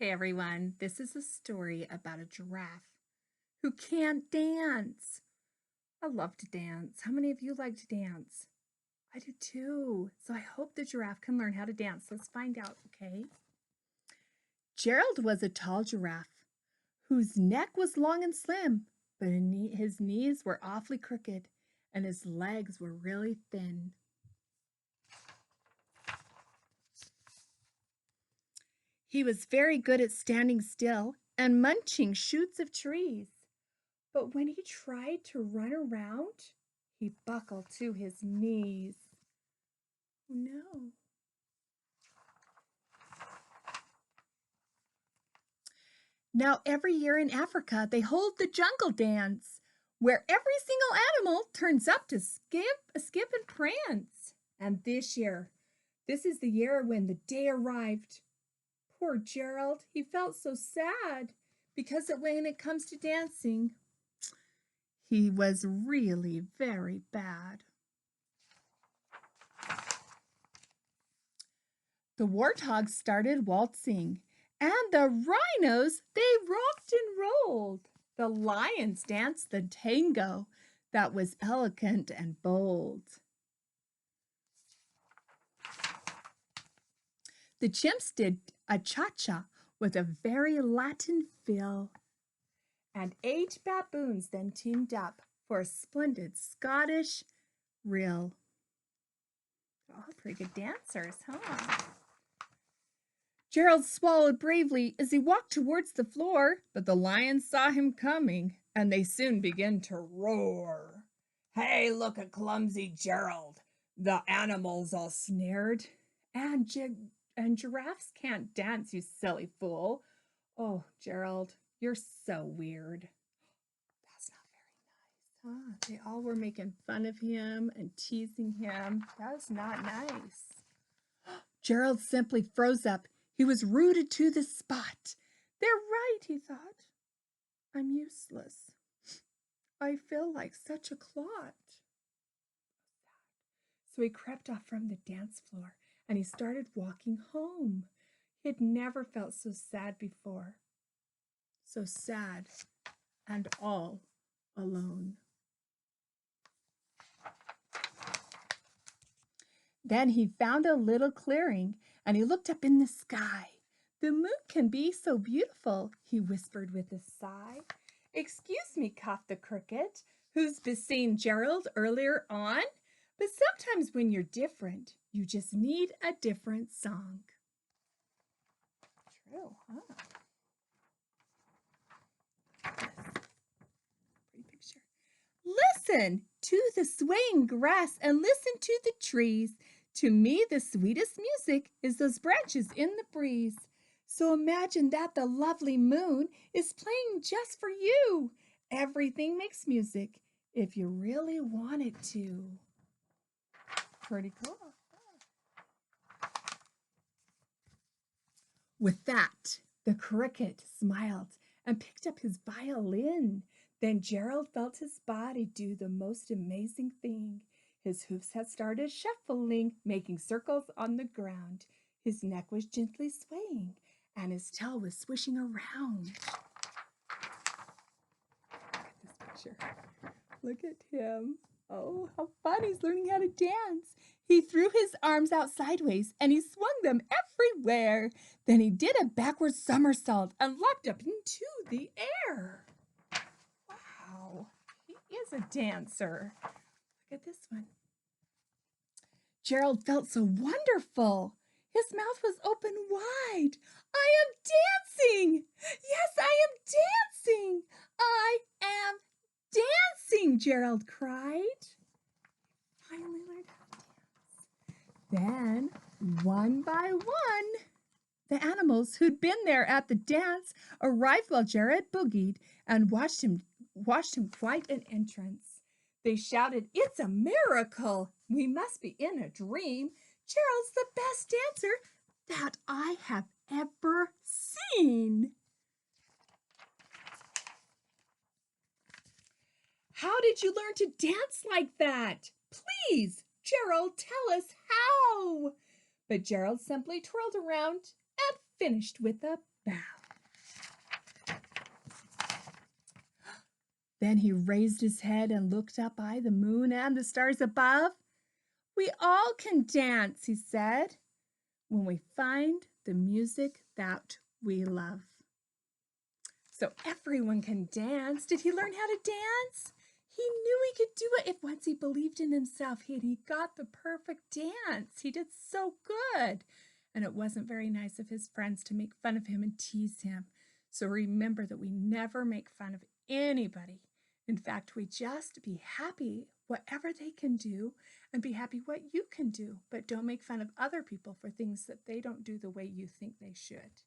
Hey everyone, this is a story about a giraffe who can't dance. I love to dance. How many of you like to dance? I do too. So I hope the giraffe can learn how to dance. Let's find out, okay? Gerald was a tall giraffe whose neck was long and slim, but his knees were awfully crooked and his legs were really thin. He was very good at standing still and munching shoots of trees. But when he tried to run around, he buckled to his knees. Oh no. Now, every year in Africa, they hold the jungle dance, where every single animal turns up to skip and prance. And this is the year when the day arrived. Poor Gerald, he felt so sad because when it comes to dancing, he was really very bad. The warthogs started waltzing, and the rhinos, they rocked and rolled. The lions danced the tango that was elegant and bold. The chimps did a cha-cha with a very Latin feel. And 8 baboons then teamed up for a splendid Scottish reel. They're all pretty good dancers, huh? Gerald swallowed bravely as he walked towards the floor, but the lions saw him coming, and they soon began to roar. Hey, look at clumsy Gerald. The animals all sneered. And giraffes can't dance, you silly fool. Oh, Gerald, you're so weird. That's not very nice, huh? They all were making fun of him and teasing him. That's not nice. Gerald simply froze up. He was rooted to the spot. They're right, he thought. I'm useless. I feel like such a clot. So he crept off from the dance floor and he started walking home. He had never felt so sad before. So sad and all alone. Then he found a little clearing and he looked up in the sky. The moon can be so beautiful, he whispered with a sigh. Excuse me, coughed the cricket, who's been seeing Gerald earlier on. But sometimes when you're different, you just need a different song. True, huh? Pretty picture. Listen to the swaying grass and listen to the trees. To me, the sweetest music is those branches in the breeze. So imagine that the lovely moon is playing just for you. Everything makes music if you really want it to. Pretty cool. With that, the cricket smiled and picked up his violin. Then Gerald felt his body do the most amazing thing. His hoofs had started shuffling, making circles on the ground. His neck was gently swaying, and his tail was swishing around. Look at this picture. Look at him. Oh, how fun. He's learning how to dance. He threw his arms out sideways and he swung them everywhere. Then he did a backward somersault and leapt up into the air. Wow, he is a dancer. Look at this one. Gerald felt so wonderful. His mouth was open wide. I am dancing. Yes, I am dancing. I am dancing, Gerald cried. Finally learned how to dance. Then, one by one, the animals who'd been there at the dance arrived while Jared boogied and watched him quite an entrance. They shouted, "It's a miracle! We must be in a dream. Gerald's the best dancer that I have ever seen." How did you learn to dance like that? Please, Gerald, tell us how. But Gerald simply twirled around and finished with a bow. Then he raised his head and looked up by the moon and the stars above. We all can dance, he said, when we find the music that we love. So everyone can dance. Did he learn how to dance? He knew he could do it if once he believed in himself. He got the perfect dance. He did so good. And it wasn't very nice of his friends to make fun of him and tease him. So remember that we never make fun of anybody. In fact, we just be happy whatever they can do and be happy what you can do. But don't make fun of other people for things that they don't do the way you think they should.